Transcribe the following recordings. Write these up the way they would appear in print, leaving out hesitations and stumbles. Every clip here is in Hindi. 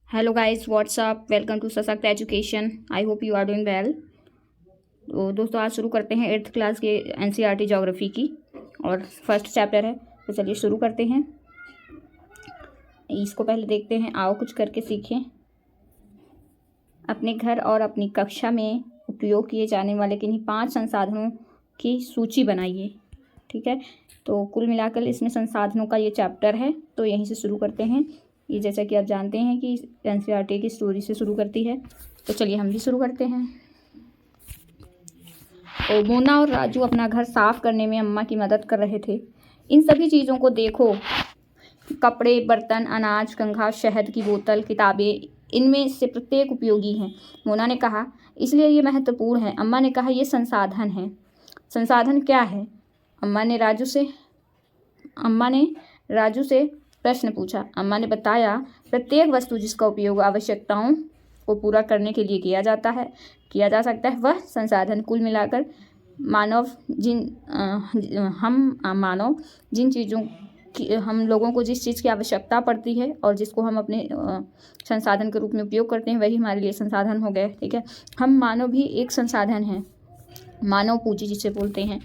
Hello guys, what's up, welcome to Sashakt education. I hope you are doing well. तो दोस्तों, आज शुरू करते हैं 8th क्लास के एनसीईआरटी ज्योग्राफी की और फर्स्ट चैप्टर है। तो चलिए शुरू करते हैं। इसको पहले देखते हैं। आओ कुछ करके सीखें। अपने घर और अपनी कक्षा में उपयोग किए जाने वाले किन्हीं 5 संसाधनों की सूची बनाइए। ठीक है, तो कुल मिलाकर इसमें संसाधनों का ये चैप्टर है। तो यहीं से शुरू करते हैं। ये जैसा कि आप जानते हैं कि एनसीईआरटी की स्टोरी से शुरू करती है, तो चलिए हम भी शुरू करते हैं। तो मोना और राजू अपना घर साफ करने में अम्मा की मदद कर रहे थे। इन सभी चीज़ों को देखो, कपड़े, बर्तन, अनाज, कंघा, शहद की बोतल, किताबें, इनमें से प्रत्येक उपयोगी हैं। मोना ने कहा, इसलिए ये महत्वपूर्ण है। अम्मा ने कहा, ये संसाधन है। संसाधन क्या है? अम्मा ने राजू से प्रश्न पूछा। अम्मा ने बताया, प्रत्येक वस्तु जिसका उपयोग आवश्यकताओं को पूरा करने के लिए किया जा सकता है, वह संसाधन। कुल मिलाकर हम लोगों को जिस चीज़ की आवश्यकता पड़ती है और जिसको हम अपने संसाधन के रूप में उपयोग करते हैं, वही हमारे लिए संसाधन हो गए। ठीक है, हम मानव भी एक संसाधन हैं, मानव पूंजी जिसे बोलते हैं।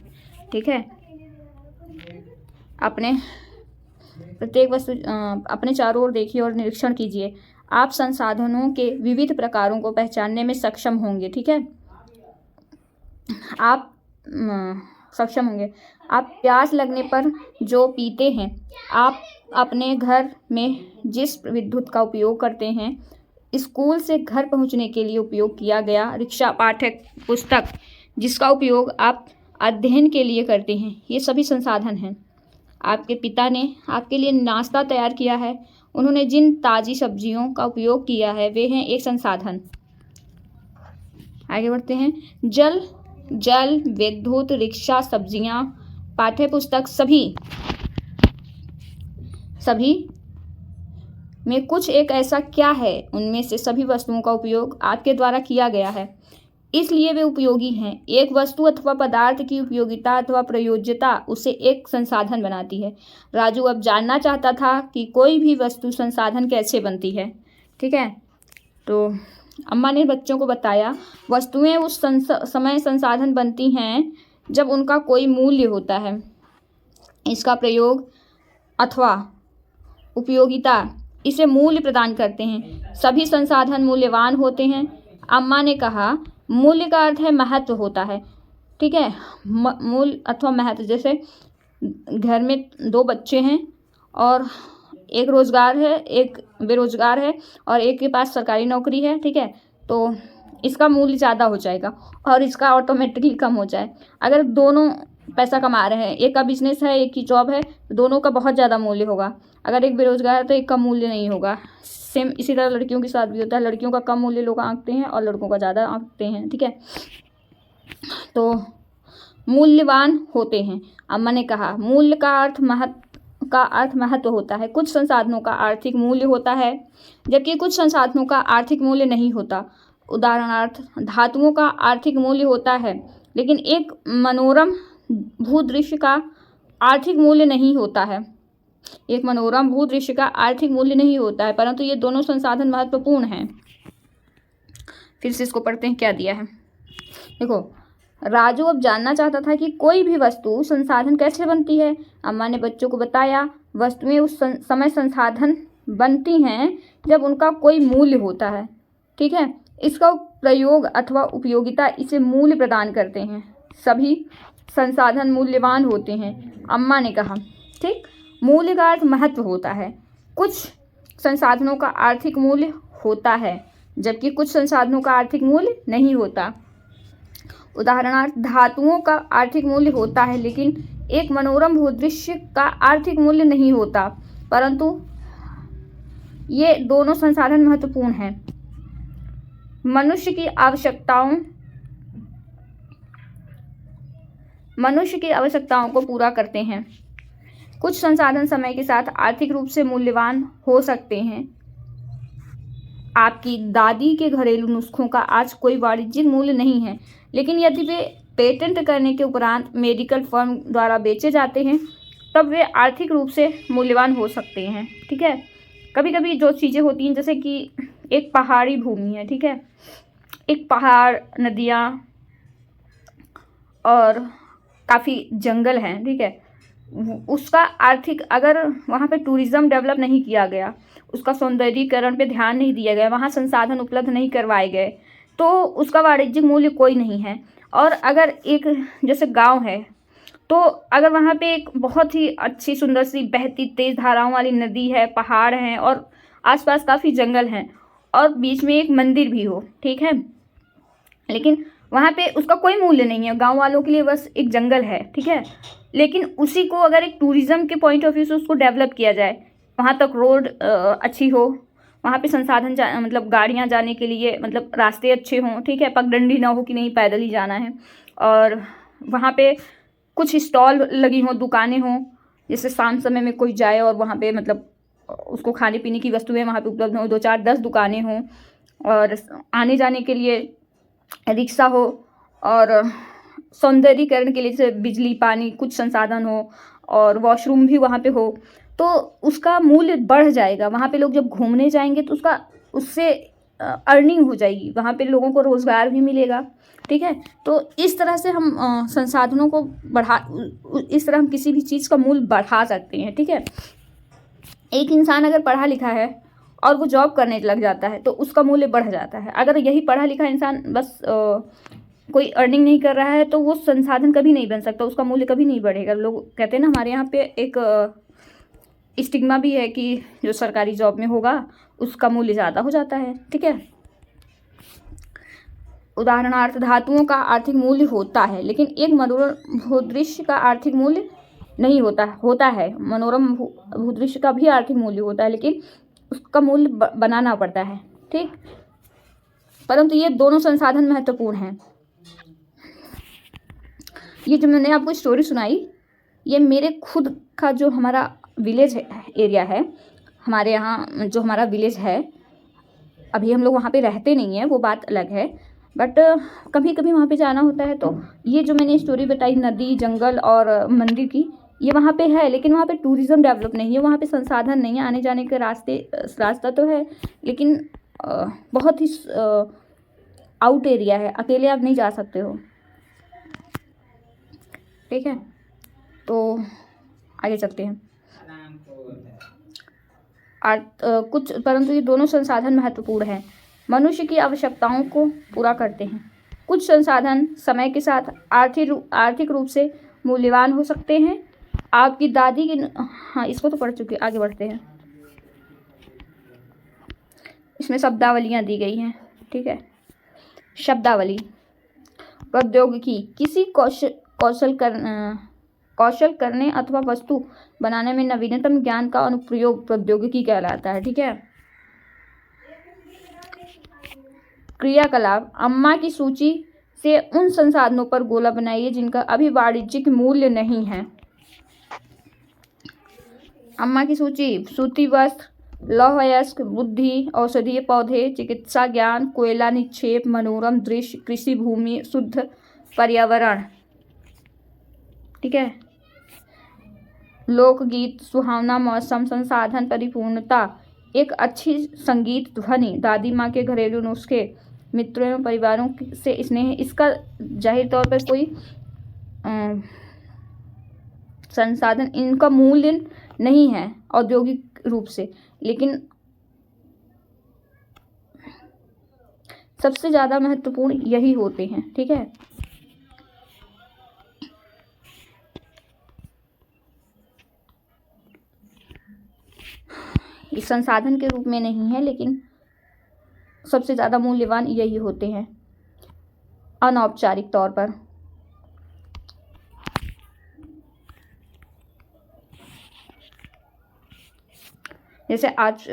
ठीक है, अपने चारों ओर देखिए और निरीक्षण कीजिए। आप संसाधनों के विविध प्रकारों को पहचानने में सक्षम होंगे। ठीक है, आप सक्षम होंगे। आप प्यास लगने पर जो पीते हैं, आप अपने घर में जिस विद्युत का उपयोग करते हैं, स्कूल से घर पहुंचने के लिए उपयोग किया गया रिक्शा, पाठ्य पुस्तक जिसका उपयोग आप अध्ययन के लिए करते हैं, ये सभी संसाधन हैं। आपके पिता ने आपके लिए नाश्ता तैयार किया है, उन्होंने जिन ताज़ी सब्जियों का उपयोग किया है, वे हैं एक संसाधन। आगे बढ़ते हैं। जल, विद्युत, रिक्शा, सब्जियां, पाठ्य पुस्तक, सभी में कुछ एक ऐसा क्या है, उनमें से सभी वस्तुओं का उपयोग आपके द्वारा किया गया है, इसलिए वे उपयोगी हैं। एक वस्तु अथवा पदार्थ की उपयोगिता अथवा प्रयोज्यता उसे एक संसाधन बनाती है। राजू अब जानना चाहता था कि कोई भी वस्तु संसाधन कैसे बनती है। ठीक है, तो अम्मा ने बच्चों को बताया, वस्तुएं उस समय संसाधन बनती हैं जब उनका कोई मूल्य होता है। इसका प्रयोग अथवा उपयोगिता इसे मूल्य प्रदान करते हैं। सभी संसाधन मूल्यवान होते हैं। अम्मा ने कहा, मूल्य का अर्थ है महत्व होता है। ठीक है, मूल्य अथवा महत्व। जैसे घर में 2 बच्चे हैं और एक रोजगार है, एक बेरोजगार है और एक के पास सरकारी नौकरी है। ठीक है, तो इसका मूल्य ज़्यादा हो जाएगा और इसका ऑटोमेटिकली कम हो जाए। अगर दोनों पैसा कमा रहे हैं, एक का बिजनेस है, एक की जॉब है, तो दोनों का बहुत ज़्यादा मूल्य होगा। अगर एक बेरोजगार है तो एक का मूल्य नहीं होगा। सेम इसी तरह लड़कियों के साथ भी होता है। लड़कियों का कम मूल्य लोग आंकते हैं और लड़कों का ज़्यादा आंकते हैं। ठीक है, तो मूल्यवान होते हैं। अम्मा ने कहा, मूल्य का अर्थ महत्व होता है। कुछ संसाधनों का आर्थिक मूल्य होता है जबकि कुछ संसाधनों का आर्थिक मूल्य नहीं होता। उदाहरणार्थ, धातुओं का आर्थिक मूल्य होता है, लेकिन एक मनोरम भूदृश्य का आर्थिक मूल्य नहीं होता है। परंतु ये दोनों संसाधन महत्वपूर्ण हैं। फिर से इसको पढ़ते हैं, क्या दिया है। देखो, राजू अब जानना चाहता था कि कोई भी वस्तु संसाधन कैसे बनती है। अम्मा ने बच्चों को बताया, वस्तुएं उस समय संसाधन बनती हैं जब उनका कोई मूल्य होता है। ठीक है, इसका प्रयोग अथवा उपयोगिता इसे मूल्य प्रदान करते हैं। सभी संसाधन मूल्यवान होते हैं, अम्मा ने कहा। ठीक, मूल्य का अर्थ महत्व होता है। कुछ संसाधनों का आर्थिक मूल्य होता है जबकि कुछ संसाधनों का आर्थिक मूल्य नहीं होता। उदाहरणार्थ, धातुओं का आर्थिक मूल्य होता है, लेकिन एक मनोरम भूदृश्य का आर्थिक मूल्य नहीं होता। परंतु ये दोनों संसाधन महत्वपूर्ण हैं। मनुष्य की आवश्यकताओं को पूरा करते हैं। कुछ संसाधन समय के साथ आर्थिक रूप से मूल्यवान हो सकते हैं। आपकी दादी के घरेलू नुस्खों का आज कोई वाणिज्यिक मूल्य नहीं है, लेकिन यदि वे पेटेंट करने के उपरांत मेडिकल फर्म द्वारा बेचे जाते हैं, तब वे आर्थिक रूप से मूल्यवान हो सकते हैं। ठीक है, कभी कभी जो चीज़ें होती हैं, जैसे कि एक पहाड़ी भूमि है, ठीक है, एक पहाड़, नदियाँ और काफ़ी जंगल हैं, ठीक है, उसका आर्थिक, अगर वहाँ पे टूरिज़्म डेवलप नहीं किया गया, उसका सौंदर्यीकरण पे ध्यान नहीं दिया गया, वहाँ संसाधन उपलब्ध नहीं करवाए गए, तो उसका वाणिज्यिक मूल्य कोई नहीं है। और अगर एक जैसे गांव है, तो अगर वहाँ पे एक बहुत ही अच्छी सुंदर सी बहती तेज धाराओं वाली नदी है, पहाड़ हैं और आसपास काफ़ी जंगल हैं और बीच में एक मंदिर भी हो, ठीक है, लेकिन वहाँ पे उसका कोई मूल्य नहीं है, गांव वालों के लिए बस एक जंगल है, ठीक है, लेकिन उसी को अगर एक टूरिज़्म के पॉइंट ऑफ व्यू से उसको डेवलप किया जाए, वहाँ तक रोड अच्छी हो, वहाँ पे संसाधन मतलब गाड़ियाँ जाने के लिए मतलब रास्ते अच्छे हों, ठीक है, पगडंडी ना हो कि नहीं पैदल ही जाना है, और वहाँ पे कुछ स्टॉल लगी हों, दुकानें हों, जैसे शाम समय में कोई जाए और वहाँ पे मतलब उसको खाने पीने की वस्तुएं वहाँ पे उपलब्ध हों, 2 4 10 दुकानें हों, और आने जाने के लिए रिक्शा हो, और सौंदर्यीकरण के लिए जैसे बिजली पानी कुछ संसाधन हो और वॉशरूम भी वहाँ पे हो, तो उसका मूल्य बढ़ जाएगा। वहाँ पे लोग जब घूमने जाएंगे तो उससे अर्निंग हो जाएगी, वहाँ पे लोगों को रोज़गार भी मिलेगा, ठीक है। तो इस तरह से हम संसाधनों को इस तरह हम किसी भी चीज़ का मूल्य बढ़ा सकते हैं, ठीक है। एक इंसान अगर पढ़ा लिखा है और वो जॉब करने लग जाता है तो उसका मूल्य बढ़ जाता है। अगर यही पढ़ा लिखा इंसान बस कोई अर्निंग नहीं कर रहा है तो वो संसाधन कभी नहीं बन सकता, उसका मूल्य कभी नहीं बढ़ेगा। लोग कहते हैं ना, हमारे यहाँ पे एक स्टिग्मा भी है कि जो सरकारी जॉब में होगा उसका मूल्य ज़्यादा हो जाता है, ठीक है। उदाहरणार्थ धातुओं का आर्थिक मूल्य होता है, लेकिन एक मनोरम भूदृश्य का आर्थिक मूल्य नहीं होता है। मनोरम भूदृश्य का भी आर्थिक मूल्य होता है, लेकिन उसका मूल्य बनाना पड़ता है, ठीक। परंतु ये दोनों संसाधन महत्वपूर्ण हैं। ये जो मैंने आपको स्टोरी सुनाई, ये मेरे खुद का जो हमारा विलेज एरिया है, हमारे यहाँ जो हमारा विलेज है, अभी हम लोग वहाँ पे रहते नहीं हैं, वो बात अलग है, बट कभी कभी वहाँ पे जाना होता है तो ये जो मैंने स्टोरी बताई नदी, जंगल और मंदिर की, ये वहाँ पे है, लेकिन वहाँ पे टूरिज़्म डेवलप नहीं है, वहाँ पे संसाधन नहीं है, आने जाने के रास्ता तो है, लेकिन बहुत ही आउट एरिया है, अकेले आप नहीं जा सकते हो, ठीक है। तो आगे चलते हैं। परंतु ये दोनों संसाधन महत्वपूर्ण हैं, मनुष्य की आवश्यकताओं को पूरा करते हैं। कुछ संसाधन समय के साथ आर्थिक रूप से मूल्यवान हो सकते हैं। आपकी दादी की, हाँ इसको तो पढ़ चुके, आगे बढ़ते हैं। इसमें शब्दावलियाँ दी गई हैं, ठीक है। शब्दावली, प्रौद्योगिकी, किसी कौशल करने अथवा वस्तु बनाने में नवीनतम ज्ञान का अनुप्रयोग प्रौद्योगिकी कहलाता है, ठीक है। क्रियाकलाप, अम्मा की सूची से उन संसाधनों पर गोला बनाइए जिनका अभी वाणिज्यिक मूल्य नहीं है। अम्मा की सूची: सूती वस्त्र, लौह अयस्क, बुद्धि, औषधीय पौधे, चिकित्सा ज्ञान, कोयला निक्षेप, मनोरम दृश्य, कृषि भूमि, शुद्ध पर्यावरण, ठीक है। लोकगीत, सुहावना मौसम, संसाधन परिपूर्णता, एक अच्छी संगीत ध्वनि, दादी माँ के घरेलू नुस्खे, मित्रों एवं परिवारों से स्नेह। इसका जाहिर तौर पर कोई संसाधन, इनका मूल्य नहीं है औद्योगिक रूप से, लेकिन सबसे ज़्यादा महत्वपूर्ण यही होते हैं, ठीक है। इस संसाधन के रूप में नहीं है, लेकिन सबसे ज़्यादा मूल्यवान यही होते हैं अनौपचारिक तौर पर। जैसे आज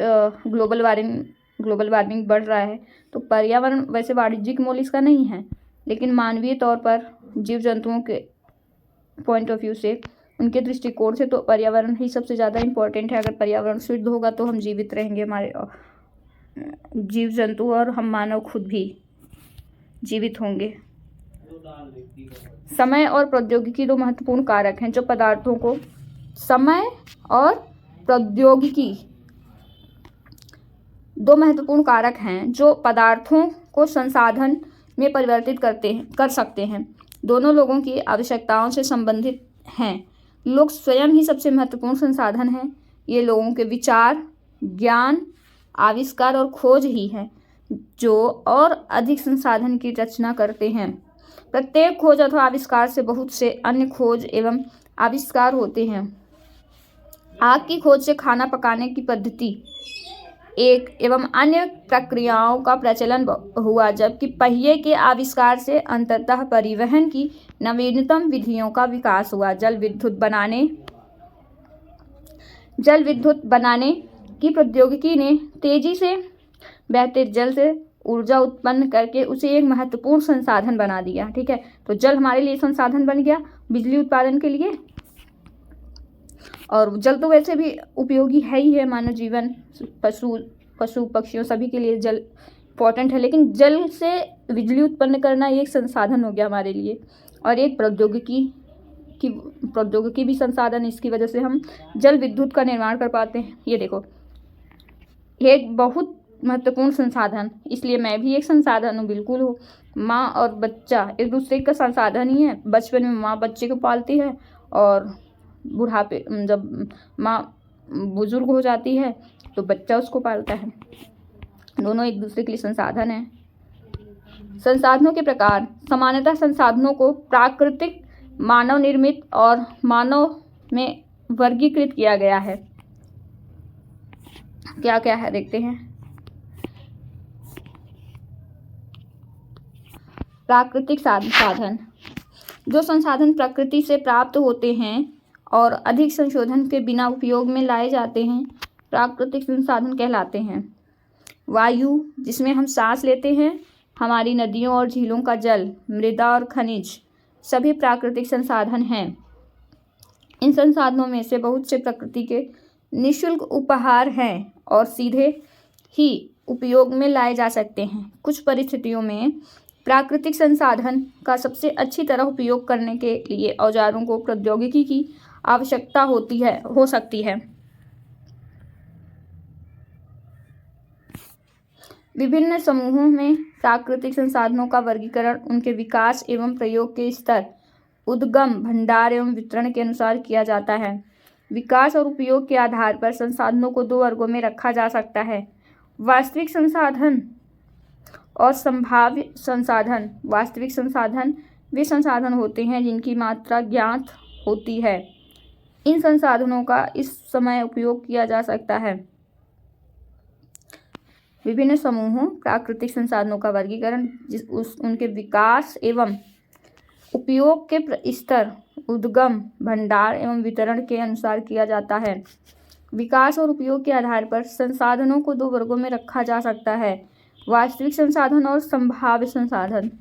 ग्लोबल वार्मिंग बढ़ रहा है, तो पर्यावरण वैसे वाणिज्यिक मूल्य इसका नहीं है, लेकिन मानवीय तौर पर जीव जंतुओं के पॉइंट ऑफ व्यू से, उनके दृष्टिकोण से तो पर्यावरण ही सबसे ज़्यादा इम्पोर्टेंट है। अगर पर्यावरण शुद्ध होगा तो हम जीवित रहेंगे, हमारे जीव जंतु और हम मानव खुद भी जीवित होंगे। समय और प्रौद्योगिकी दो महत्वपूर्ण कारक हैं जो पदार्थों को, समय और प्रौद्योगिकी दो महत्वपूर्ण कारक हैं जो पदार्थों को संसाधन में परिवर्तित कर सकते हैं। दोनों लोगों की आवश्यकताओं से संबंधित हैं। लोग स्वयं ही सबसे महत्वपूर्ण संसाधन हैं। ये लोगों के विचार, ज्ञान, आविष्कार और खोज ही हैं जो और अधिक संसाधन की रचना करते हैं। प्रत्येक खोज अथवा आविष्कार से बहुत से अन्य खोज एवं आविष्कार होते हैं। आग की खोज से खाना पकाने की पद्धति एक एवं अन्य प्रक्रियाओं का प्रचलन हुआ, जबकि पहिए के आविष्कार से अंततः परिवहन की नवीनतम विधियों का विकास हुआ। जल विद्युत बनाने की प्रौद्योगिकी ने तेजी से बहते जल से ऊर्जा उत्पन्न करके उसे एक महत्वपूर्ण संसाधन बना दिया। ठीक है, तो जल हमारे लिए संसाधन बन गया बिजली उत्पादन के लिए। और जल तो वैसे भी उपयोगी है ही है, मानव जीवन, पशु पक्षियों सभी के लिए जल इम्पोर्टेंट है। लेकिन जल से बिजली उत्पन्न करना एक संसाधन हो गया हमारे लिए, और एक प्रौद्योगिकी भी संसाधन। इसकी वजह से हम जल विद्युत का निर्माण कर पाते हैं। ये देखो, एक बहुत महत्वपूर्ण संसाधन, इसलिए मैं भी एक संसाधन हूँ, बिल्कुल हूँ। माँ और बच्चा एक दूसरे का संसाधन ही है। बचपन में माँ बच्चे को पालती है, और बुढ़ापे जब माँ बुजुर्ग हो जाती है तो बच्चा उसको पालता है। दोनों एक दूसरे के लिए संसाधन हैं। संसाधनों के प्रकार। सामान्यतः संसाधनों को प्राकृतिक, मानव निर्मित और मानव में वर्गीकृत किया गया है। क्या क्या है देखते हैं। प्राकृतिक संसाधन, जो संसाधन प्रकृति से प्राप्त होते हैं और अधिक संशोधन के बिना उपयोग में लाए जाते हैं, प्राकृतिक संसाधन कहलाते हैं। वायु, जिसमें हम सांस लेते हैं, हमारी नदियों और झीलों का जल, मृदा और खनिज सभी प्राकृतिक संसाधन हैं। इन संसाधनों में से बहुत से प्रकृति के निःशुल्क उपहार हैं और सीधे ही उपयोग में लाए जा सकते हैं। कुछ परिस्थितियों में प्राकृतिक संसाधन का सबसे अच्छी तरह उपयोग करने के लिए औजारों को प्रौद्योगिकी की आवश्यकता हो सकती है। विभिन्न समूहों में प्राकृतिक संसाधनों का वर्गीकरण उनके विकास एवं प्रयोग के स्तर, उद्गम, भंडार एवं वितरण के अनुसार किया जाता है। विकास और उपयोग के आधार पर संसाधनों को दो वर्गों में रखा जा सकता है: वास्तविक संसाधन और संभाव्य संसाधन। वास्तविक संसाधन वे संसाधन होते हैं जिनकी मात्रा ज्ञात होती है। इन संसाधनों का इस समय उपयोग किया जा सकता है। विभिन्न समूहों प्राकृतिक संसाधनों का वर्गीकरण उनके विकास एवं उपयोग के स्तर, उद्गम, भंडार एवं वितरण के अनुसार किया जाता है। विकास और उपयोग के आधार पर संसाधनों को दो वर्गों में रखा जा सकता है: वास्तविक संसाधन और संभाव्य संसाधन।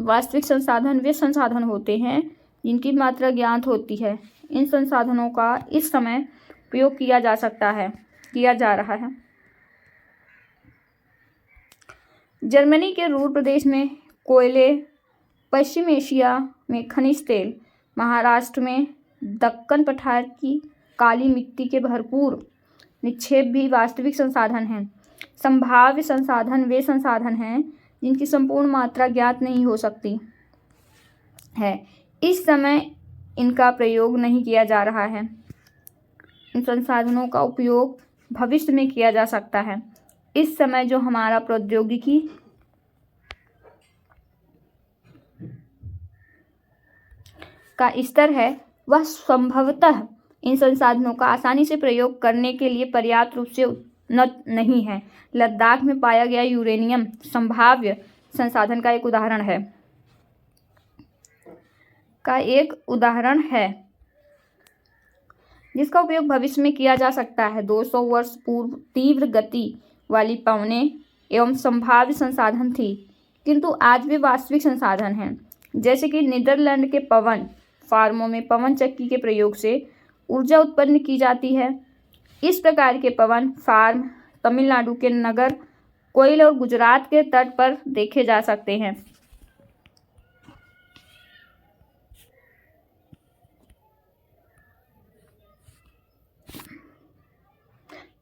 वास्तविक संसाधन वे संसाधन होते हैं जिनकी मात्रा ज्ञात होती है। इन संसाधनों का इस समय उपयोग किया जा रहा है। जर्मनी के रूर प्रदेश में कोयले, पश्चिम एशिया में खनिज तेल, महाराष्ट्र में दक्कन पठार की काली मिट्टी के भरपूर निक्षेप भी वास्तविक संसाधन हैं। संभाव्य संसाधन वे संसाधन हैं जिनकी संपूर्ण मात्रा ज्ञात नहीं हो सकती है। इस समय इनका प्रयोग नहीं किया जा रहा है। इन संसाधनों का उपयोग भविष्य में किया जा सकता है। इस समय जो हमारा प्रौद्योगिकी का स्तर है, वह संभवतः इन संसाधनों का आसानी से प्रयोग करने के लिए पर्याप्त रूप से उन्नत नहीं है। लद्दाख में पाया गया यूरेनियम संभाव्य संसाधन का एक उदाहरण है जिसका उपयोग भविष्य में किया जा सकता है। 200 वर्ष पूर्व तीव्र गति वाली पवनें एवं संभाव्य संसाधन थी, किंतु आज वे वास्तविक संसाधन हैं। जैसे कि नीदरलैंड के पवन फार्मों में पवन चक्की के प्रयोग से ऊर्जा उत्पन्न की जाती है। इस प्रकार के पवन फार्म तमिलनाडु के नगर कोइल और गुजरात के तट पर देखे जा सकते हैं।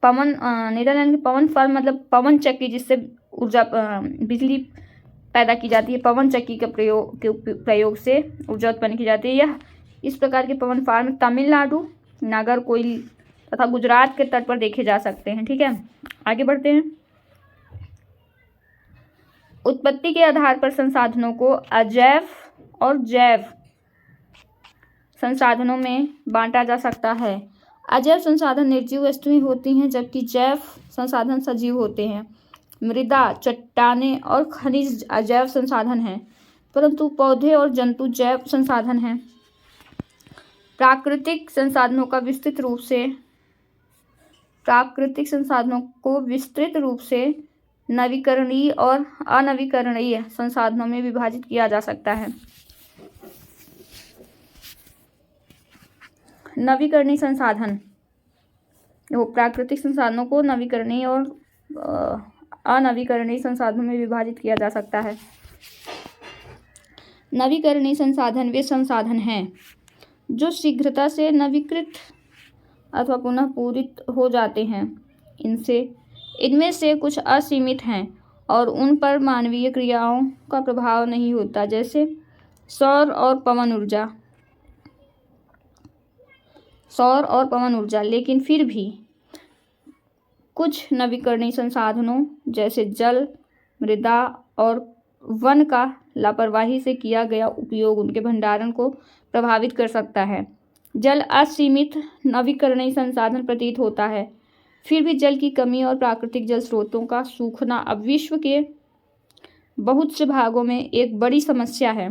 नीदरलैंड की पवन फर्म मतलब पवन चक्की, जिससे ऊर्जा बिजली पैदा की जाती है, पवन चक्की के प्रयोग से ऊर्जा उत्पन्न की जाती है। यह इस प्रकार के पवन फार्म तमिलनाडु, नागरकोइल तथा गुजरात के तट पर देखे जा सकते हैं। ठीक है, आगे बढ़ते हैं। उत्पत्ति के आधार पर संसाधनों को अजैव और जैव संसाधनों में बांटा जा सकता है। अजैव संसाधन निर्जीव वस्तुएं होती हैं, जबकि जैव संसाधन सजीव होते हैं। मृदा, चट्टानें और खनिज अजैव संसाधन हैं, परंतु पौधे और जंतु जैव संसाधन हैं। प्राकृतिक संसाधनों को विस्तृत रूप से नवीकरणीय और अनवीकरणीय संसाधनों में विभाजित किया जा सकता है। नवीकरणीय संसाधन, प्राकृतिक संसाधनों को नवीकरणीय और अनवीकरणीय संसाधनों में विभाजित किया जा सकता है। नवीकरणीय संसाधन वे संसाधन हैं जो शीघ्रता से नवीकृत अथवा पुनः पूरित हो जाते हैं। इनमें से कुछ असीमित हैं और उन पर मानवीय क्रियाओं का प्रभाव नहीं होता, जैसे सौर और पवन ऊर्जा। लेकिन फिर भी कुछ नवीकरणीय संसाधनों जैसे जल, मृदा और वन का लापरवाही से किया गया उपयोग उनके भंडारण को प्रभावित कर सकता है। जल असीमित नवीकरणीय संसाधन प्रतीत होता है, फिर भी जल की कमी और प्राकृतिक जल स्रोतों का सूखना अब विश्व के बहुत से भागों में एक बड़ी समस्या है।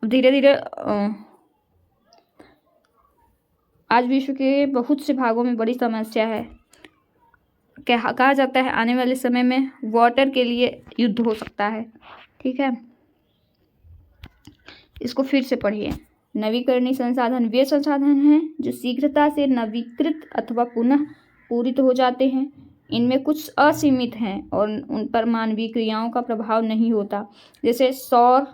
धीरे धीरे आज विश्व के बहुत से भागों में बड़ी समस्या है। कहा जाता है आने वाले समय में वाटर के लिए युद्ध हो सकता है। ठीक है, इसको फिर से पढ़िए। नवीकरणीय संसाधन वे संसाधन हैं जो शीघ्रता से नवीकृत अथवा पुनः पूरित हो जाते हैं। इनमें कुछ असीमित हैं और उन पर मानवीय क्रियाओं का प्रभाव नहीं होता, जैसे सौर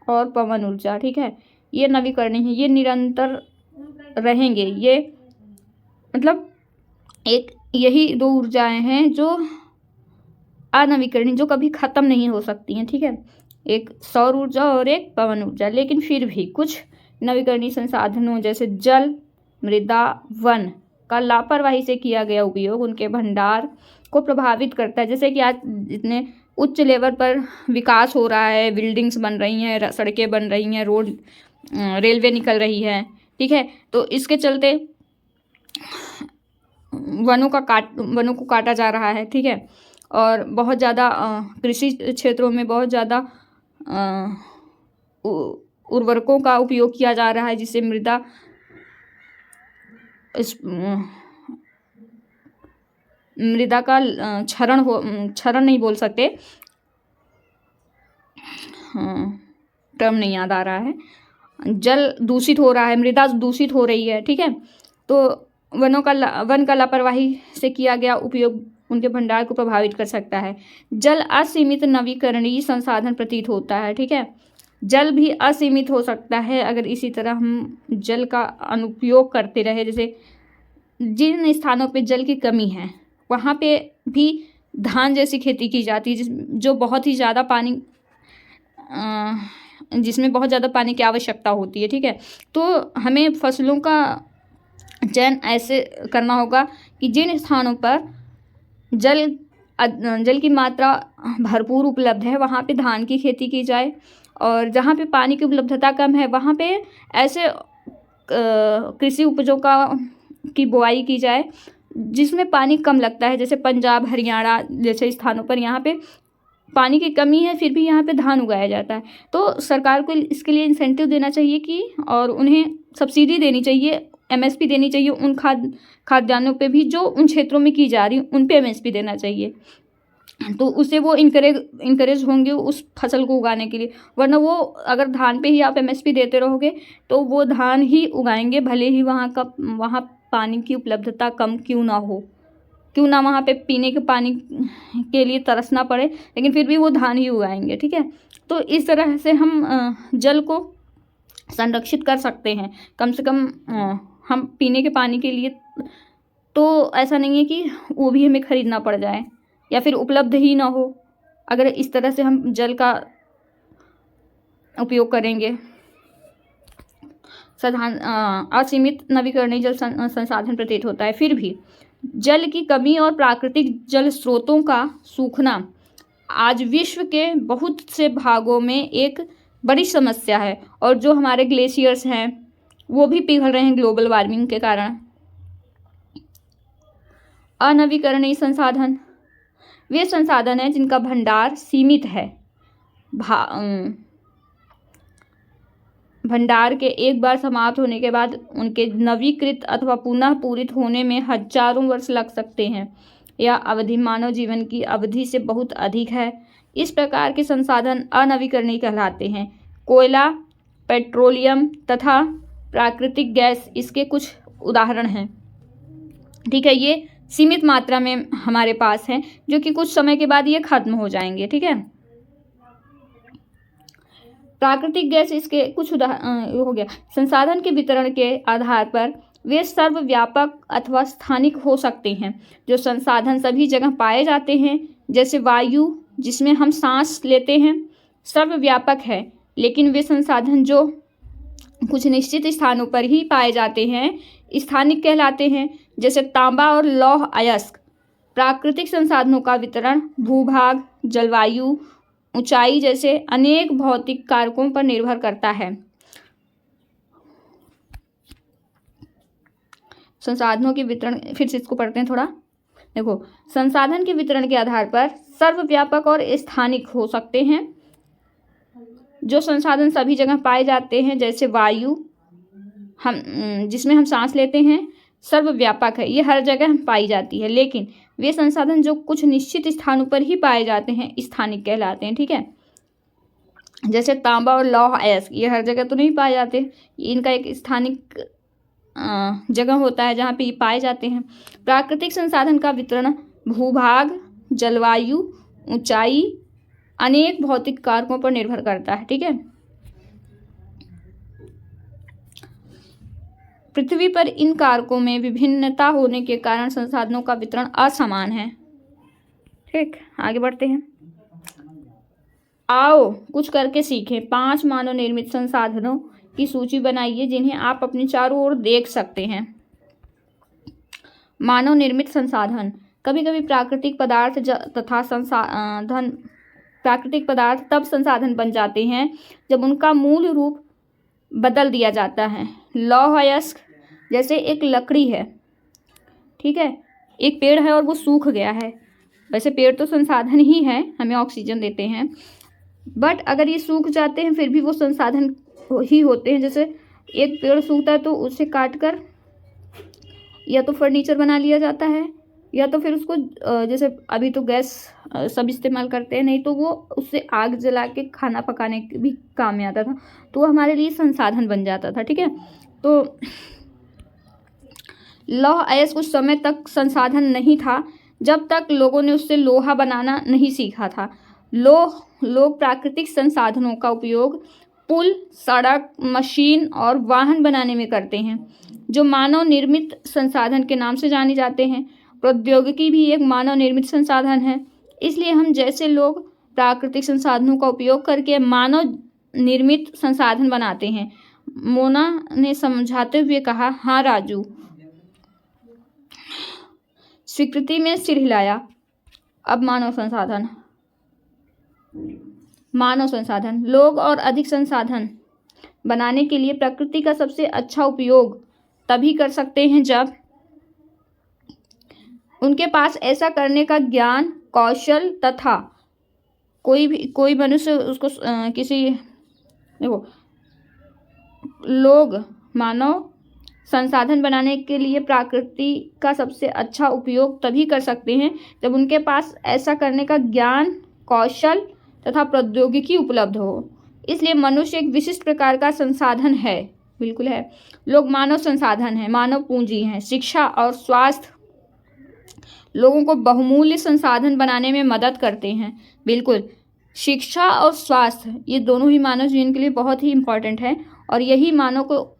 और पवन ऊर्जा। ठीक है, ये नवीकरणीय है, ये निरंतर रहेंगे। ये मतलब एक यही दो ऊर्जाएं हैं जो अनवीकरणीय, जो कभी ख़त्म नहीं हो सकती हैं। ठीक है, एक सौर ऊर्जा और एक पवन ऊर्जा। लेकिन फिर भी कुछ नवीकरणीय संसाधनों जैसे जल, मृदा, वन का लापरवाही से किया गया उपयोग उनके भंडार को प्रभावित करता है। जैसे कि आज जितने उच्च लेवल पर विकास हो रहा है, बिल्डिंग्स बन रही हैं, सड़कें बन रही हैं, रोड, रेलवे निकल रही है। ठीक है, तो इसके चलते वनों को काटा जा रहा है। ठीक है, और बहुत ज़्यादा कृषि क्षेत्रों में बहुत ज़्यादा उर्वरकों का उपयोग किया जा रहा है, जिससे मृदा का क्षरण नहीं बोल सकते, टर्म नहीं याद आ रहा है। जल दूषित हो रहा है, मृदा दूषित हो रही है। ठीक है, तो वन का लापरवाही से किया गया उपयोग उनके भंडार को प्रभावित कर सकता है। जल असीमित नवीकरणीय संसाधन प्रतीत होता है। ठीक है, जल भी असीमित हो सकता है अगर इसी तरह हम जल का अनुपयोग करते रहे। जैसे जिन स्थानों पे जल की कमी है वहाँ पे भी धान जैसी खेती की जाती है, जो बहुत ही ज़्यादा पानी जिसमें बहुत ज़्यादा पानी की आवश्यकता होती है। ठीक है, तो हमें फसलों का चयन ऐसे करना होगा कि जिन स्थानों पर जल की मात्रा भरपूर उपलब्ध है वहाँ पे धान की खेती की जाए, और जहाँ पे पानी की उपलब्धता कम है वहाँ पे ऐसे कृषि उपजों की बुआई की जाए जिसमें पानी कम लगता है। जैसे पंजाब, हरियाणा जैसे स्थानों पर यहाँ पे पानी की कमी है, फिर भी यहाँ पे धान उगाया जाता है। तो सरकार को इसके लिए इंसेंटिव देना चाहिए कि, और उन्हें सब्सिडी देनी चाहिए, MSP देनी चाहिए उन खाद्यान्नों पे भी जो उन क्षेत्रों में की जा रही उन पे MSP देना चाहिए। तो उससे वो इनकरेज होंगे उस फसल को उगाने के लिए। वरना वो अगर धान पे ही आप MSP देते रहोगे तो वो धान ही उगाएंगे, भले ही वहाँ पानी की उपलब्धता कम क्यों ना वहाँ पे पीने के पानी के लिए तरसना पड़े, लेकिन फिर भी वो धान ही उगाएंगे। ठीक है, तो इस तरह से हम जल को संरक्षित कर सकते हैं। कम से कम हम पीने के पानी के लिए तो ऐसा नहीं है कि वो भी हमें खरीदना पड़ जाए या फिर उपलब्ध ही ना हो, अगर इस तरह से हम जल का उपयोग करेंगे। असीमित नवीकरणीय जल संसाधन प्रतीत होता है। फिर भी जल की कमी और प्राकृतिक जल स्रोतों का सूखना आज विश्व के बहुत से भागों में एक बड़ी समस्या है, और जो हमारे ग्लेशियर्स हैं वो भी पिघल रहे हैं ग्लोबल वार्मिंग के कारण। अनवीकरणीय संसाधन वे संसाधन हैं जिनका भंडार सीमित है। भंडार के एक बार समाप्त होने के बाद उनके नवीकृत अथवा पुनः पूरित होने में हजारों वर्ष लग सकते हैं। यह अवधि मानव जीवन की अवधि से बहुत अधिक है। इस प्रकार के संसाधन अनवीकरणीय कहलाते हैं। कोयला, पेट्रोलियम तथा प्राकृतिक गैस इसके कुछ उदाहरण हैं। ठीक है, ये सीमित मात्रा में हमारे पास हैं, जो कि कुछ समय के बाद ये खत्म हो जाएंगे। ठीक है, प्राकृतिक गैस इसके कुछ उदाहरण हो गया। संसाधन के वितरण के आधार पर वे सर्वव्यापक अथवा स्थानिक हो सकते हैं। जो संसाधन सभी जगह पाए जाते हैं, जैसे वायु जिसमें हम सांस लेते हैं, सर्वव्यापक है। लेकिन वे संसाधन जो कुछ निश्चित स्थानों पर ही पाए जाते हैं, स्थानिक कहलाते हैं, जैसे तांबा और लौह अयस्क। प्राकृतिक संसाधनों का वितरण भूभाग, जलवायु, ऊंचाई जैसे अनेक भौतिक कारकों पर निर्भर करता है। संसाधनों के वितरण, फिर से इसको पढ़ते हैं थोड़ा। देखो, संसाधन के वितरण के आधार पर सर्वव्यापक और स्थानिक हो सकते हैं। जो संसाधन सभी जगह पाए जाते हैं, जैसे वायु हम जिसमें हम सांस लेते हैं, सर्वव्यापक है, ये हर जगह पाई जाती है। लेकिन वे संसाधन जो कुछ निश्चित स्थानों पर ही पाए जाते हैं, स्थानिक कहलाते हैं। ठीक है, जैसे तांबा और लौह अयस्क, ये हर जगह तो नहीं पाए जाते, इनका एक स्थानिक जगह होता है जहाँ पे ये पाए जाते हैं। प्राकृतिक संसाधन का वितरण भूभाग, जलवायु, ऊंचाई, अनेक भौतिक कारकों पर निर्भर करता है। ठीक है, पृथ्वी पर इन कारकों में विभिन्नता होने के कारण संसाधनों का वितरण असमान है। ठीक, आगे बढ़ते हैं। आओ कुछ करके सीखें। 5 मानव निर्मित संसाधनों की सूची बनाइए जिन्हें आप अपने चारों ओर देख सकते हैं। मानव निर्मित संसाधन, कभी कभी प्राकृतिक पदार्थ तथा संसाधन, प्राकृतिक पदार्थ तब संसाधन बन जाते हैं जब उनका मूल रूप बदल दिया जाता है। लौह अयस्क जैसे एक लकड़ी है, ठीक है, एक पेड़ है और वो सूख गया है। वैसे पेड़ तो संसाधन ही है, हमें ऑक्सीजन देते हैं, बट अगर ये सूख जाते हैं फिर भी वो संसाधन ही होते हैं। जैसे एक पेड़ सूखता है तो उसे काट कर या तो फर्नीचर बना लिया जाता है, या तो फिर उसको जैसे अभी तो गैस सब इस्तेमाल करते हैं, नहीं तो वो उससे आग जला के खाना पकाने के भी काम में आता था, तो वो हमारे लिए संसाधन बन जाता था। ठीक है, तो लौह अयस्क कुछ समय तक संसाधन नहीं था जब तक लोगों ने उससे लोहा बनाना नहीं सीखा था। लोग प्राकृतिक संसाधनों का उपयोग पुल, सड़क, मशीन और वाहन बनाने में करते हैं, जो मानव निर्मित संसाधन के नाम से जाने जाते हैं। प्रौद्योगिकी भी एक मानव निर्मित संसाधन है, इसलिए हम जैसे लोग प्राकृतिक संसाधनों का उपयोग करके मानव निर्मित संसाधन बनाते हैं। मोना ने समझाते हुए कहा, हाँ राजू। स्वीकृति में सिर हिलाया। अब मानव संसाधन, लोग और अधिक संसाधन बनाने के लिए प्रकृति का सबसे अच्छा उपयोग तभी कर सकते हैं जब उनके पास ऐसा करने का ज्ञान, कौशल तथा कोई मनुष्य उसको लोग मानव संसाधन बनाने के लिए प्रकृति का सबसे अच्छा उपयोग तभी कर सकते हैं जब उनके पास ऐसा करने का ज्ञान, कौशल तथा प्रौद्योगिकी उपलब्ध हो। इसलिए मनुष्य एक विशिष्ट प्रकार का संसाधन है, बिल्कुल है। लोग मानव संसाधन हैं, मानव पूंजी हैं। शिक्षा और स्वास्थ्य लोगों को बहुमूल्य संसाधन बनाने में मदद करते हैं। बिल्कुल, शिक्षा और स्वास्थ्य ये दोनों ही मानव जीवन के लिए बहुत ही इम्पोर्टेंट है, और यही मानव को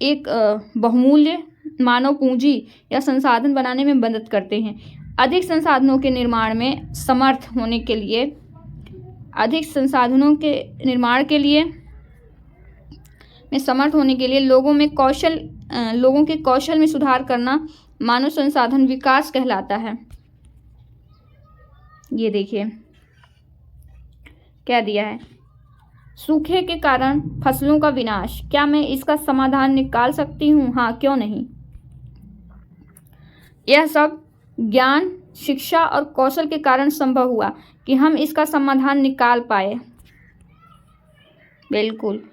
एक बहुमूल्य मानव पूंजी या संसाधन बनाने में मदद करते हैं। अधिक संसाधनों के निर्माण में समर्थ होने के लिए लोगों के कौशल में सुधार करना मानव संसाधन विकास कहलाता है। ये देखिए क्या दिया है, सूखे के कारण फसलों का विनाश, क्या मैं इसका समाधान निकाल सकती हूँ? हाँ, क्यों नहीं। यह सब ज्ञान, शिक्षा और कौशल के कारण संभव हुआ कि हम इसका समाधान निकाल पाए। बिल्कुल,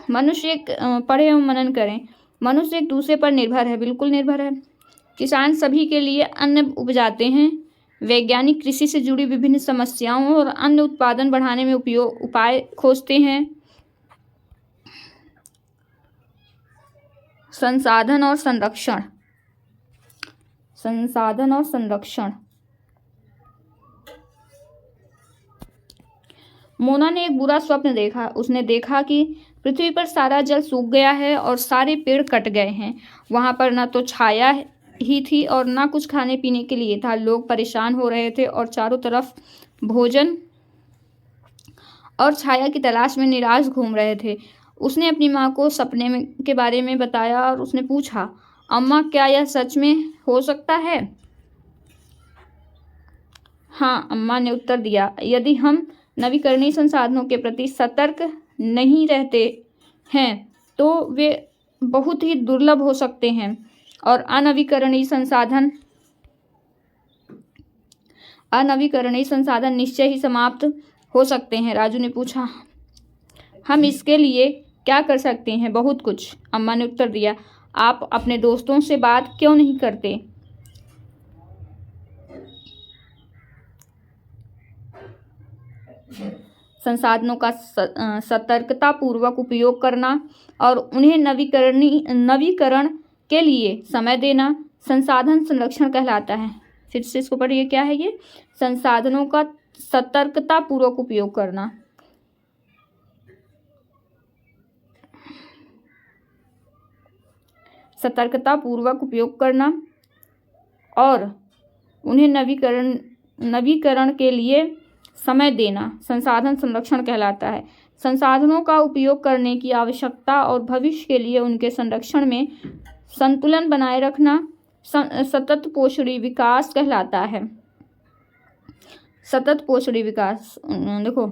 पढ़े एवं मनन करें। मनुष्य एक दूसरे पर निर्भर है, बिल्कुल निर्भर है। किसान सभी के लिए अन्न उपजाते हैं। वैज्ञानिक कृषि से जुड़ी विभिन्न समस्याओं और अन्न उत्पादन बढ़ाने में उपाय खोजते हैं। संसाधन और संरक्षण। मोना ने एक बुरा स्वप्न देखा। उसने देखा कि पृथ्वी पर सारा जल सूख गया है और सारे पेड़ कट गए हैं। वहां पर न तो छाया ही थी और ना कुछ खाने पीने के लिए था। लोग परेशान हो रहे थे और चारों तरफ भोजन और छाया की तलाश में निराश घूम रहे थे। उसने अपनी माँ को सपने के बारे में बताया और उसने पूछा, अम्मा, क्या यह सच में हो सकता है? हाँ, अम्मा ने उत्तर दिया, यदि हम नवीकरणीय संसाधनों के प्रति सतर्क नहीं रहते हैं तो वे बहुत ही दुर्लभ हो सकते हैं और अनवीकरणीय संसाधन निश्चय ही समाप्त हो सकते हैं। राजू ने पूछा, हम इसके लिए क्या कर सकते हैं? बहुत कुछ, अम्मा ने उत्तर दिया। आप अपने दोस्तों से बात क्यों नहीं करते? संसाधनों का सतर्कतापूर्वक उपयोग करना और उन्हें नवीकरण के लिए समय देना संसाधन संरक्षण कहलाता है। फिर से इसको पढ़िए, क्या है ये? संसाधनों का सतर्कतापूर्वक उपयोग करना, और उन्हें नवीकरण के लिए समय देना संसाधन संरक्षण कहलाता है। संसाधनों का उपयोग करने की आवश्यकता और भविष्य के लिए उनके संरक्षण में संतुलन बनाए रखना सतत पोषणी विकास कहलाता है। सतत पोषणी विकास, देखो,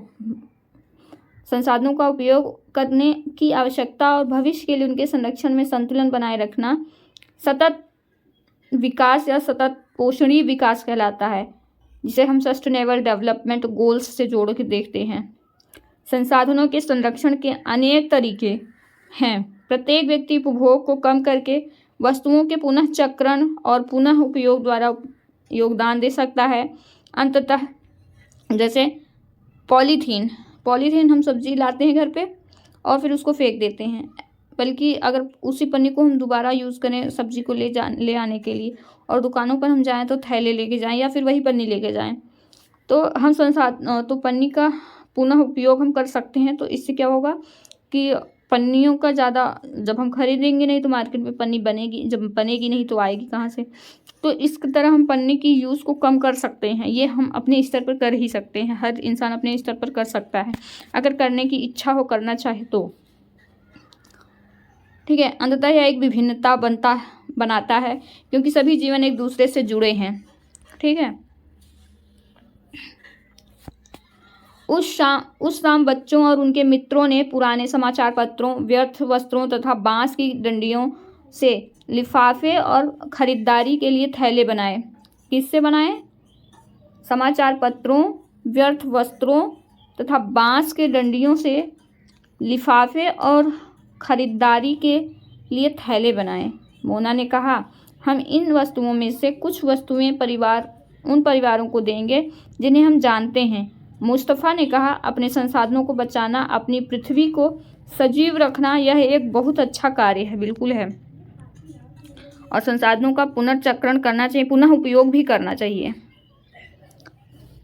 संसाधनों का उपयोग करने की आवश्यकता और भविष्य के लिए उनके संरक्षण में संतुलन बनाए रखना सतत विकास या सतत पोषणी विकास कहलाता है, जिसे हम सस्टेनेबल डेवलपमेंट गोल्स से जोड़ के देखते हैं। संसाधनों के संरक्षण के अनेक तरीके हैं। प्रत्येक व्यक्ति उपभोग को कम करके वस्तुओं के पुनः चक्रण और पुनः उपयोग द्वारा योगदान दे सकता है। अंततः जैसे पॉलीथीन हम सब्जी लाते हैं घर पे और फिर उसको फेंक देते हैं, बल्कि अगर उसी पन्नी को हम दोबारा यूज़ करें सब्जी को ले आने के लिए, और दुकानों पर हम जाएं तो थैले लेके जाएं या फिर वही पन्नी लेके जाएं, तो हम पन्नी का पुनः उपयोग हम कर सकते हैं। तो इससे क्या होगा कि पन्नियों का ज़्यादा, जब हम खरीदेंगे नहीं तो मार्केट में पन्नी बनेगी, जब बनेगी नहीं तो आएगी कहाँ से? तो इस तरह हम पन्नी की यूज़ को कम कर सकते हैं। ये हम अपने स्तर पर कर ही सकते हैं, हर इंसान अपने स्तर पर कर सकता है, अगर करने की इच्छा हो, करना चाहे तो। ठीक है, अंततः यह एक विभिन्नता बनाता है क्योंकि सभी जीवन एक दूसरे से जुड़े हैं। ठीक है, उस शाम बच्चों और उनके मित्रों ने पुराने समाचार पत्रों, व्यर्थ वस्त्रों तथा बांस की डंडियों से लिफाफे और खरीदारी के लिए थैले बनाए। किससे बनाए? समाचार पत्रों, व्यर्थ वस्त्रों तथा बांस के डंडियों से लिफाफे और खरीदारी के लिए थैले बनाए। मोना ने कहा, हम इन वस्तुओं में से कुछ वस्तुएं उन परिवारों को देंगे जिन्हें हम जानते हैं। मुस्तफ़ा ने कहा, अपने संसाधनों को बचाना, अपनी पृथ्वी को सजीव रखना, यह एक बहुत अच्छा कार्य है। बिल्कुल है, और संसाधनों का पुनर्चक्रण करना चाहिए, पुनः उपयोग भी करना चाहिए।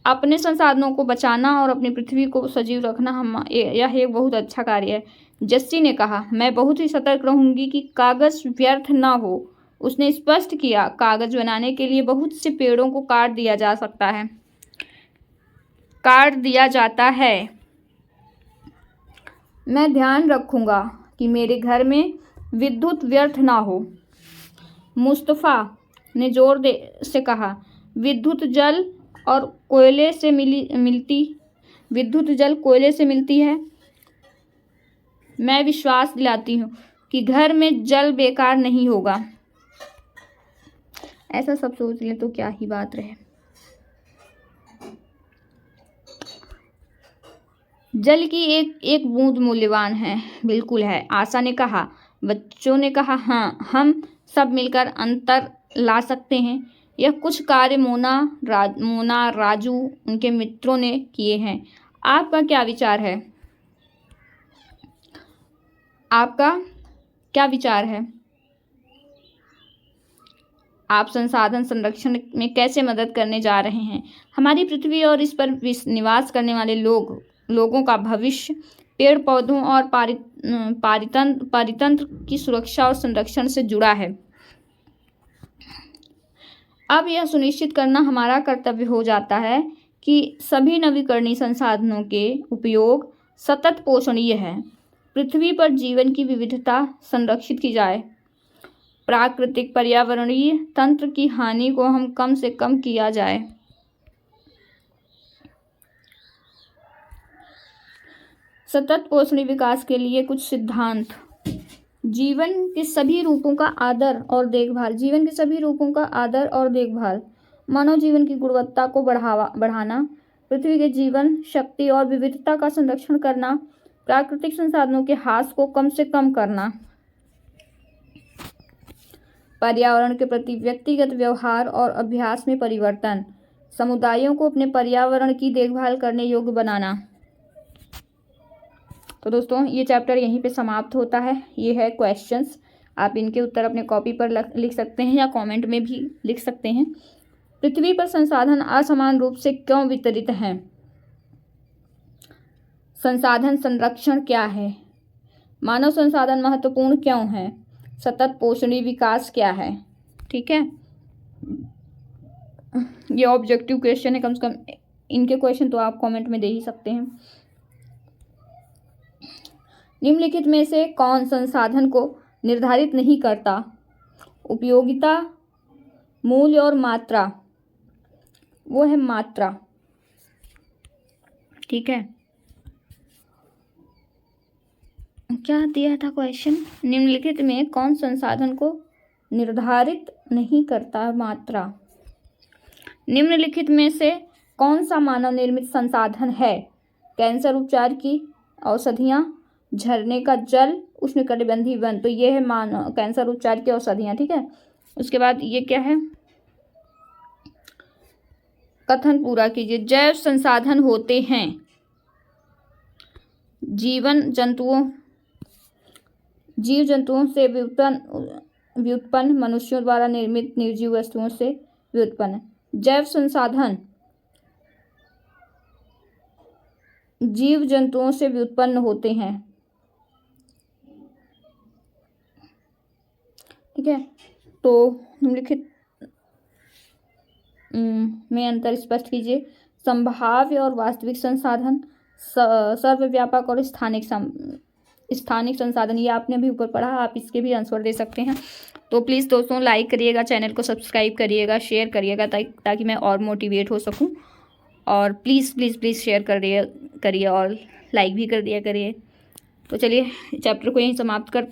अपने संसाधनों को बचाना और अपनी पृथ्वी को सजीव रखना यह एक बहुत अच्छा कार्य है। जस्सी ने कहा, मैं बहुत ही सतर्क रहूंगी कि कागज व्यर्थ ना हो। उसने स्पष्ट किया, कागज बनाने के लिए बहुत से पेड़ों को काट दिया जाता है। मैं ध्यान रखूंगा कि मेरे घर में विद्युत व्यर्थ ना हो। मुस्तफ़ा ने जोर से कहा, विद्युत जल कोयले से मिलती है। मैं विश्वास दिलाती हूँ कि घर में जल बेकार नहीं होगा। ऐसा सब सोच ले तो क्या ही बात रहे। जल की एक बूंद मूल्यवान है। बिल्कुल है, आशा ने कहा। बच्चों ने कहा, हाँ, हम सब मिलकर अंतर ला सकते हैं। यह कुछ कार्य मोना, राजू, उनके मित्रों ने किए हैं। आपका क्या विचार है? आप संसाधन संरक्षण में कैसे मदद करने जा रहे हैं? हमारी पृथ्वी और इस पर निवास करने वाले लोगों का भविष्य पेड़ पौधों और पारितंत्र की सुरक्षा और संरक्षण से जुड़ा है। अब यह सुनिश्चित करना हमारा कर्तव्य हो जाता है कि सभी नवीकरणीय संसाधनों के उपयोग सतत पोषणीय है। पृथ्वी पर जीवन की विविधता संरक्षित की जाए। प्राकृतिक पर्यावरणीय तंत्र की हानि को हम कम से कम किया जाए। सतत पोषणीय विकास के लिए कुछ सिद्धांत। जीवन के सभी रूपों का आदर और देखभाल। मानव जीवन की गुणवत्ता को बढ़ाना। पृथ्वी के जीवन शक्ति और विविधता का संरक्षण करना। प्राकृतिक संसाधनों के ह्रास को कम से कम करना। पर्यावरण के प्रति व्यक्तिगत व्यवहार और अभ्यास में परिवर्तन। समुदायों को अपने पर्यावरण की देखभाल करने योग्य बनाना। तो दोस्तों, ये चैप्टर यहीं पे समाप्त होता है। ये है क्वेश्चंस। आप इनके उत्तर अपने कॉपी पर लिख सकते हैं या कमेंट में भी लिख सकते हैं। पृथ्वी पर संसाधन असमान रूप से क्यों वितरित हैं? संसाधन संरक्षण क्या है? मानव संसाधन महत्वपूर्ण क्यों है? सतत पोषणीय विकास क्या है? ठीक है, ये ऑब्जेक्टिव क्वेश्चन है। कम से कम इनके क्वेश्चन तो आप कमेंट में दे ही सकते हैं। निम्नलिखित में से कौन संसाधन को निर्धारित नहीं करता? उपयोगिता, मूल्य और मात्रा। वो है मात्रा। ठीक है, क्या दिया था क्वेश्चन? निम्नलिखित में कौन संसाधन को निर्धारित नहीं करता? मात्रा। निम्नलिखित में से कौन सा मानव निर्मित संसाधन है? कैंसर उपचार की औषधियाँ, झरने का जल, उष्णकटिबंधीय वन। तो ये है मानव कैंसर उपचार की औषधियाँ। ठीक है, उसके बाद ये क्या है? कथन पूरा कीजिए। जैव संसाधन होते हैं जीव जंतुओं से व्युत्पन्न, मनुष्यों द्वारा निर्मित निर्जीव वस्तुओं से व्युत्पन्न। जैव संसाधन जीव जंतुओं से व्युत्पन्न होते हैं। ठीक है, तो निम्नलिखित में अंतर स्पष्ट कीजिए। संभाव्य और वास्तविक संसाधन, सर्वव्यापक और स्थानिक संसाधन। ये आपने अभी ऊपर पढ़ा, आप इसके भी आंसर दे सकते हैं। तो प्लीज़ दोस्तों, लाइक करिएगा, चैनल को सब्सक्राइब करिएगा, शेयर करिएगा ताकि मैं और मोटिवेट हो सकूं। और प्लीज़ शेयर करिए और लाइक भी कर दिया करिए। तो चलिए, चैप्टर को यहीं समाप्त करते हैं।